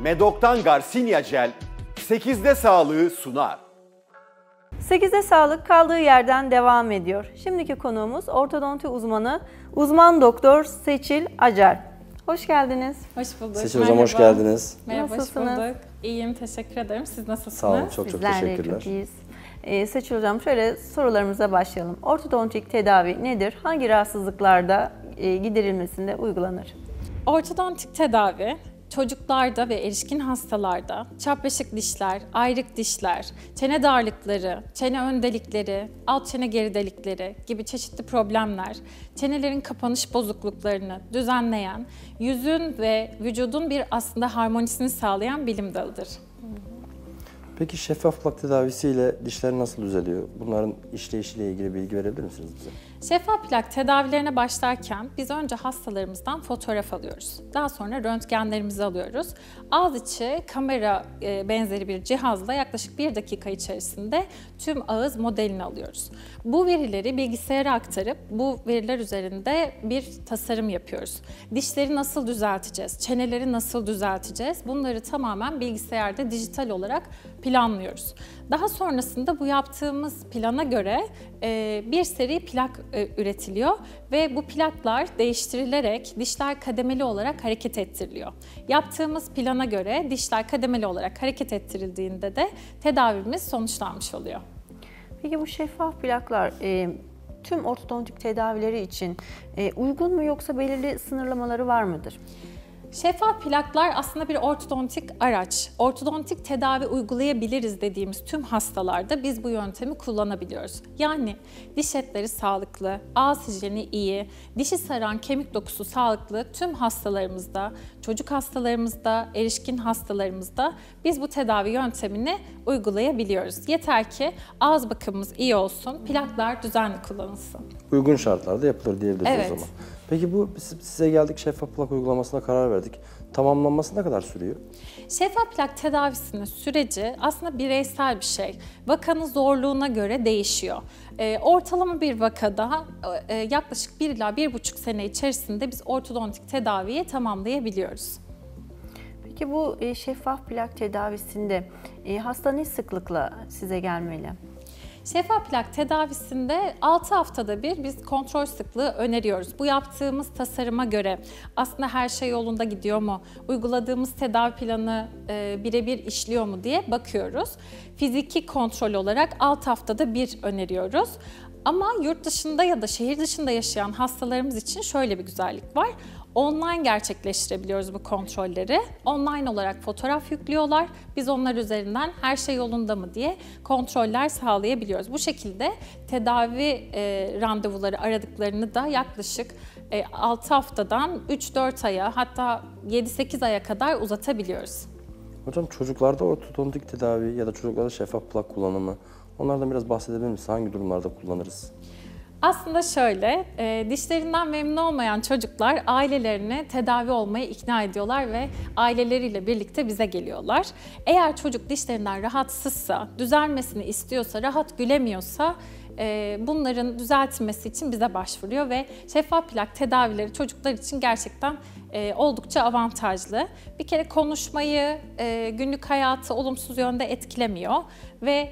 Medok'tan Garcinia Gel 8'de sağlığı sunar. 8'de sağlık kaldığı yerden devam ediyor. Şimdiki konuğumuz ortodonti uzman doktor Seçil Acar. Hoş geldiniz. Hoş bulduk. Seçil Hocam hoş geldiniz. Merhaba, Nasılsınız? hoş bulduk. İyiyim, teşekkür ederim. Siz nasılsınız? Sağ olun, çok Bizler teşekkürler. de çok iyiyiz. Seçil Hocam, şöyle sorularımıza başlayalım. Ortodontik tedavi nedir? Hangi rahatsızlıklarda giderilmesinde uygulanır? Ortodontik tedavi, çocuklarda ve erişkin hastalarda çapraşık dişler, ayrık dişler, çene darlıkları, çene ön delikleri, alt çene geri delikleri gibi çeşitli problemler, çenelerin kapanış bozukluklarını düzenleyen, yüzün ve vücudun bir aslında harmonisini sağlayan bilim dalıdır. Peki şeffaf plak tedavisiyle dişler nasıl düzeliyor? Bunların işleyişiyle ilgili bilgi verebilir misiniz bize? Şeffaf plak tedavilerine başlarken biz önce hastalarımızdan fotoğraf alıyoruz. Daha sonra röntgenlerimizi alıyoruz. Ağız içi kamera benzeri bir cihazla yaklaşık 1 dakika içerisinde tüm ağız modelini alıyoruz. Bu verileri bilgisayara aktarıp bu veriler üzerinde bir tasarım yapıyoruz. Dişleri nasıl düzelteceğiz, çeneleri nasıl düzelteceğiz? Bunları tamamen bilgisayarda dijital olarak planlıyoruz. Daha sonrasında bu yaptığımız plana göre bir seri plak üretiliyor ve bu plaklar değiştirilerek dişler kademeli olarak hareket ettiriliyor. Yaptığımız plana göre dişler kademeli olarak hareket ettirildiğinde de tedavimiz sonuçlanmış oluyor. Peki bu şeffaf plaklar tüm ortodontik tedavileri için uygun mu, yoksa belirli sınırlamaları var mıdır? Şeffaf plaklar aslında bir ortodontik araç. Ortodontik tedavi uygulayabiliriz dediğimiz tüm hastalarda biz bu yöntemi kullanabiliyoruz. Yani diş etleri sağlıklı, ağız hijyeni iyi, dişi saran kemik dokusu sağlıklı tüm hastalarımızda, çocuk hastalarımızda, erişkin hastalarımızda biz bu tedavi yöntemini uygulayabiliyoruz. Yeter ki ağız bakımımız iyi olsun, plaklar düzenli kullanılsın. Uygun şartlarda yapılır diyebiliriz Evet. o zaman. Peki bu size geldik, şeffaf plak uygulamasına karar verdik. Tamamlanması ne kadar sürüyor? Şeffaf plak tedavisinin süreci aslında bireysel bir şey. Vakanın zorluğuna göre değişiyor. Ortalama bir vakada yaklaşık 1 ila 1,5 sene içerisinde biz ortodontik tedaviyi tamamlayabiliyoruz. Peki bu şeffaf plak tedavisinde hasta ne sıklıkla size gelmeli? Şeffaf plak tedavisinde 6 haftada bir biz kontrol sıklığı öneriyoruz. Bu yaptığımız tasarıma göre aslında her şey yolunda gidiyor mu? Uyguladığımız tedavi planı birebir işliyor mu diye bakıyoruz. Fiziki kontrol olarak 6 haftada bir öneriyoruz. Ama yurt dışında ya da şehir dışında yaşayan hastalarımız için şöyle bir güzellik var. Online gerçekleştirebiliyoruz bu kontrolleri. Online olarak fotoğraf yüklüyorlar. Biz onlar üzerinden her şey yolunda mı diye kontroller sağlayabiliyoruz. Bu şekilde tedavi randevuları aradıklarını da yaklaşık 6 haftadan 3-4 aya, hatta 7-8 aya kadar uzatabiliyoruz. Hocam çocuklarda ortodontik tedavi ya da çocuklarda şeffaf plak kullanımı, onlardan biraz bahsedebilir misiniz? Hangi durumlarda kullanırız? Aslında şöyle, dişlerinden memnun olmayan çocuklar ailelerini tedavi olmaya ikna ediyorlar ve aileleriyle birlikte bize geliyorlar. Eğer çocuk dişlerinden rahatsızsa, düzelmesini istiyorsa, rahat gülemiyorsa bunların düzeltilmesi için bize başvuruyor ve şeffaf plak tedavileri çocuklar için gerçekten oldukça avantajlı. Bir kere konuşmayı, günlük hayatı olumsuz yönde etkilemiyor ve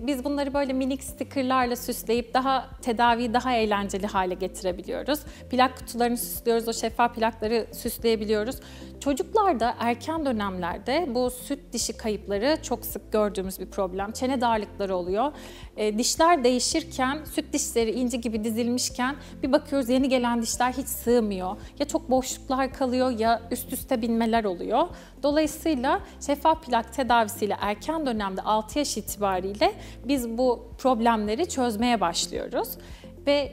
biz bunları böyle minik stickerlarla süsleyip tedaviyi daha eğlenceli hale getirebiliyoruz. Plak kutularını süslüyoruz, o şeffaf plakları süsleyebiliyoruz. Çocuklarda erken dönemlerde bu süt dişi kayıpları çok sık gördüğümüz bir problem. Çene darlıkları oluyor. Dişler değişirken, süt dişleri inci gibi dizilmişken bir bakıyoruz yeni gelen dişler hiç sığmıyor. Ya çok boşluklar kalıyor ya üst üste binmeler oluyor. Dolayısıyla şeffaf plak tedavisiyle erken dönemde 6 yaş itibariyle biz bu problemleri çözmeye başlıyoruz. Ve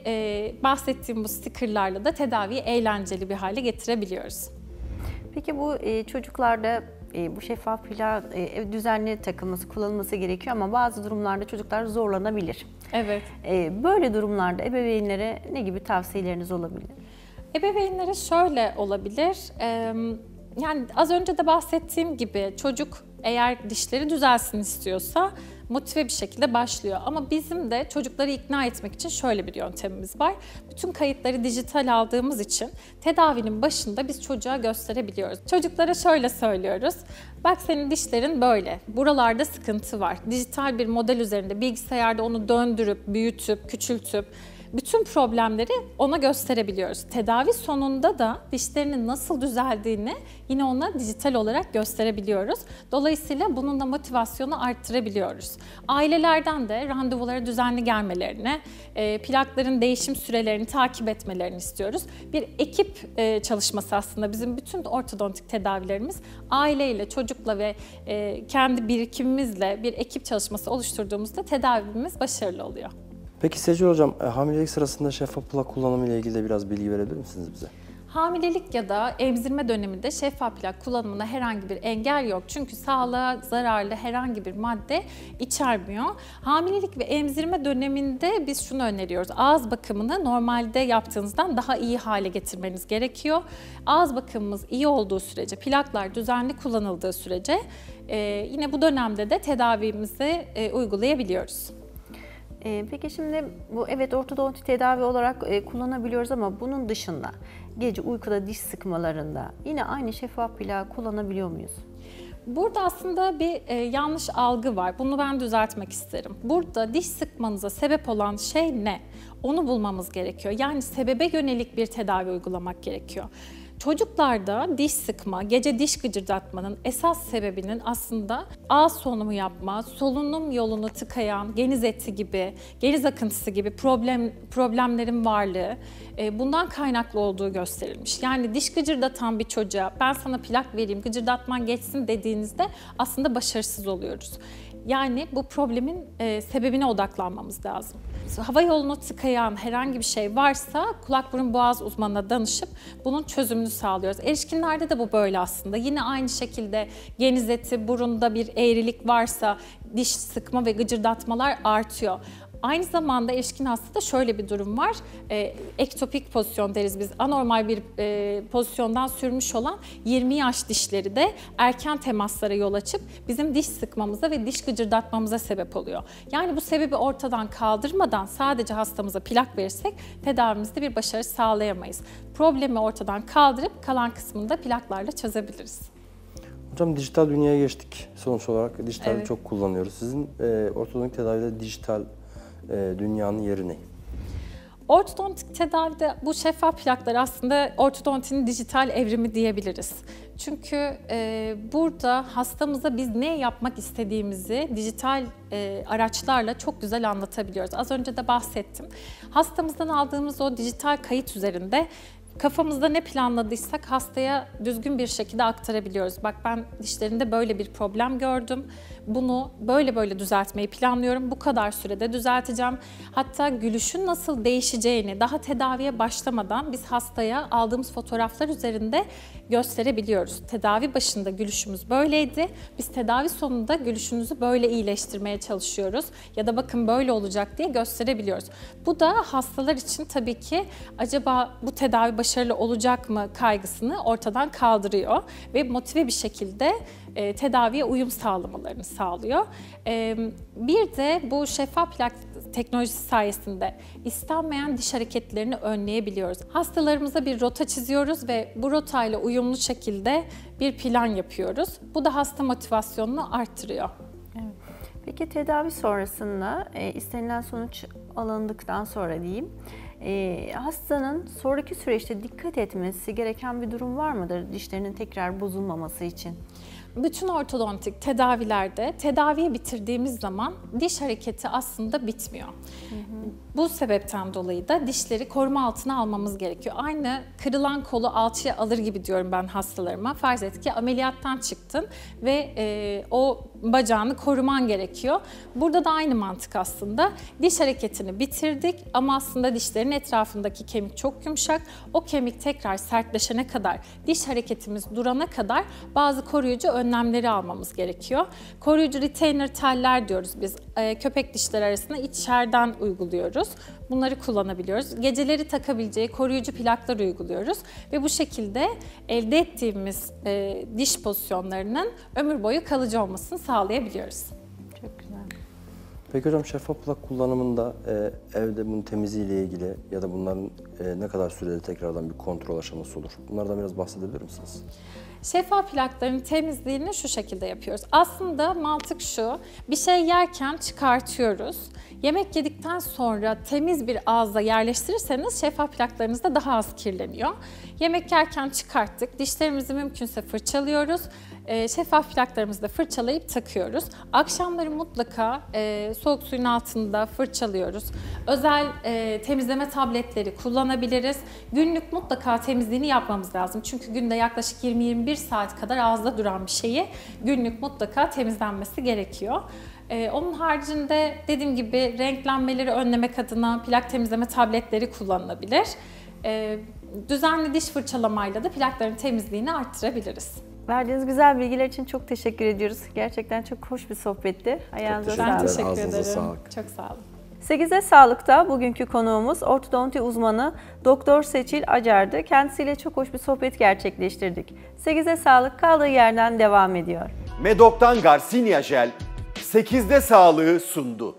bahsettiğim bu stickerlarla da tedaviyi eğlenceli bir hale getirebiliyoruz. Peki bu çocuklarda bu şeffaf plak düzenli takılması, kullanılması gerekiyor ama bazı durumlarda çocuklar zorlanabilir. Evet. Böyle durumlarda ebeveynlere ne gibi tavsiyeleriniz olabilir? Ebeveynlere şöyle olabilir. Yani az önce de bahsettiğim gibi çocuk eğer dişleri düzelsin istiyorsa motive bir şekilde başlıyor. Ama bizim de çocukları ikna etmek için şöyle bir yöntemimiz var. Bütün kayıtları dijital aldığımız için tedavinin başında biz çocuğa gösterebiliyoruz. Çocuklara şöyle söylüyoruz. Bak senin dişlerin böyle. Buralarda sıkıntı var. Dijital bir model üzerinde bilgisayarda onu döndürüp, büyütüp, küçültüp bütün problemleri ona gösterebiliyoruz. Tedavi sonunda da dişlerinin nasıl düzeldiğini yine ona dijital olarak gösterebiliyoruz. Dolayısıyla bunun da motivasyonu arttırabiliyoruz. Ailelerden de randevulara düzenli gelmelerini, plakların değişim sürelerini takip etmelerini istiyoruz. Bir ekip çalışması aslında bizim bütün ortodontik tedavilerimiz aileyle, çocukla ve kendi birikimimizle bir ekip çalışması oluşturduğumuzda tedavimiz başarılı oluyor. Peki Secil Hocam, hamilelik sırasında şeffaf plak kullanımı ile ilgili de biraz bilgi verebilir misiniz bize? Hamilelik ya da emzirme döneminde şeffaf plak kullanımına herhangi bir engel yok. Çünkü sağlığa zararlı herhangi bir madde içermiyor. Hamilelik ve emzirme döneminde biz şunu öneriyoruz. Ağız bakımını normalde yaptığınızdan daha iyi hale getirmeniz gerekiyor. Ağız bakımımız iyi olduğu sürece, plaklar düzenli kullanıldığı sürece yine bu dönemde de tedavimizi uygulayabiliyoruz. Peki şimdi bu evet ortodonti tedavi olarak kullanabiliyoruz ama bunun dışında gece uykuda diş sıkmalarında yine aynı şeffaf plağı kullanabiliyor muyuz? Burada aslında bir yanlış algı var. Bunu ben düzeltmek isterim. Burada diş sıkmanıza sebep olan şey ne? Onu bulmamız gerekiyor. Yani sebebe yönelik bir tedavi uygulamak gerekiyor. Çocuklarda diş sıkma, gece diş gıcırdatmanın esas sebebinin aslında ağız solunumu yapma, solunum yolunu tıkayan geniz eti gibi, geniz akıntısı gibi problemlerin varlığı, bundan kaynaklı olduğu gösterilmiş. Yani diş gıcırdatan bir çocuğa ben sana plak vereyim, gıcırdatman geçsin dediğinizde aslında başarısız oluyoruz. Yani bu problemin sebebine odaklanmamız lazım. Hava yolunu tıkayan herhangi bir şey varsa kulak burun boğaz uzmanına danışıp bunun çözümünü sağlıyoruz. Erişkinlerde de bu böyle aslında. Yine aynı şekilde geniz eti, burunda bir eğrilik varsa diş sıkma ve gıcırdatmalar artıyor. Aynı zamanda erişkin hastada şöyle bir durum var. Ektopik pozisyon deriz biz. Anormal bir pozisyondan sürmüş olan 20 yaş dişleri de erken temaslara yol açıp bizim diş sıkmamıza ve diş gıcırdatmamıza sebep oluyor. Yani bu sebebi ortadan kaldırmadan sadece hastamıza plak verirsek tedavimizde bir başarı sağlayamayız. Problemi ortadan kaldırıp kalan kısmını da plaklarla çözebiliriz. Hocam dijital dünyaya geçtik sonuç olarak. Dijital Evet. çok kullanıyoruz. Sizin ortodontik tedavide dijital dünyanın yeri ne? Ortodontik tedavide bu şeffaf plaklar aslında ortodontinin dijital evrimi diyebiliriz. Çünkü burada hastamıza biz ne yapmak istediğimizi dijital araçlarla çok güzel anlatabiliyoruz. Az önce de bahsettim. Hastamızdan aldığımız o dijital kayıt üzerinde kafamızda ne planladıysak hastaya düzgün bir şekilde aktarabiliyoruz. Bak ben dişlerinde böyle bir problem gördüm. Bunu böyle düzeltmeyi planlıyorum. Bu kadar sürede düzelteceğim. Hatta gülüşün nasıl değişeceğini daha tedaviye başlamadan biz hastaya aldığımız fotoğraflar üzerinde gösterebiliyoruz. Tedavi başında gülüşümüz böyleydi. Biz tedavi sonunda gülüşünüzü böyle iyileştirmeye çalışıyoruz. Ya da bakın böyle olacak diye gösterebiliyoruz. Bu da hastalar için tabii ki acaba bu tedavi başarılı olacak mı kaygısını ortadan kaldırıyor ve motive bir şekilde tedaviye uyum sağlamalarını sağlıyor. Bir de bu şeffaf plak teknolojisi sayesinde istenmeyen diş hareketlerini önleyebiliyoruz. Hastalarımıza bir rota çiziyoruz ve bu rotayla uyumlu şekilde bir plan yapıyoruz. Bu da hasta motivasyonunu arttırıyor. Evet. Peki tedavi sonrasında istenilen sonuç alındıktan sonra diyeyim, hastanın sonraki süreçte dikkat etmesi gereken bir durum var mıdır dişlerinin tekrar bozulmaması için? Bütün ortodontik tedavilerde tedaviyi bitirdiğimiz zaman diş hareketi aslında bitmiyor. Bu sebepten dolayı da dişleri koruma altına almamız gerekiyor. Aynı kırılan kolu alçıya alır gibi diyorum ben hastalarıma. Farz et ki ameliyattan çıktın ve o bacağını koruman gerekiyor. Burada da aynı mantık aslında. Diş hareketini bitirdik ama aslında dişlerin etrafındaki kemik çok yumuşak. O kemik tekrar sertleşene kadar, diş hareketimiz durana kadar bazı koruyucu önlemleri almamız gerekiyor. Koruyucu retainer teller diyoruz biz. Köpek dişleri arasında içeriden uyguluyoruz. Bunları kullanabiliyoruz. Geceleri takabileceği koruyucu plaklar uyguluyoruz ve bu şekilde elde ettiğimiz diş pozisyonlarının ömür boyu kalıcı olmasını sağlayabiliyoruz. Çok güzel. Peki hocam, şeffaf plak kullanımında evde bunun temizliğiyle ilgili ya da bunların ne kadar sürede tekrardan bir kontrol aşaması olur? Bunlardan biraz bahsedebilir misiniz? Şeffaf plakların temizliğini şu şekilde yapıyoruz. Aslında mantık şu, bir şey yerken çıkartıyoruz. Yemek yedikten sonra temiz bir ağızda yerleştirirseniz şeffaf plaklarınız da daha az kirleniyor. Yemek yerken çıkarttık, dişlerimizi mümkünse fırçalıyoruz. Şeffaf plaklarımızı da fırçalayıp takıyoruz. Akşamları mutlaka soğuk suyun altında fırçalıyoruz. Özel temizleme tabletleri kullanabiliriz. Günlük mutlaka temizliğini yapmamız lazım. Çünkü günde yaklaşık 20-21 saat kadar ağızda duran bir şeyi günlük mutlaka temizlenmesi gerekiyor. Onun haricinde dediğim gibi renklenmeleri önlemek adına plak temizleme tabletleri kullanılabilir. Düzenli diş fırçalamayla da plakların temizliğini arttırabiliriz. Verdiğiniz güzel bilgiler için çok teşekkür ediyoruz. Gerçekten çok hoş bir sohbetti. Ayağınıza Ben sağlık. teşekkür Ağzınıza ederim. sağlık. Çok sağ olun. 8'e Sağlık'ta bugünkü konuğumuz ortodonti uzmanı Doktor Seçil Acar'dı. Kendisiyle çok hoş bir sohbet gerçekleştirdik. 8'e Sağlık kaldığı yerden devam ediyor. Medok'tan Garcinia Jel 8'de sağlığı sundu.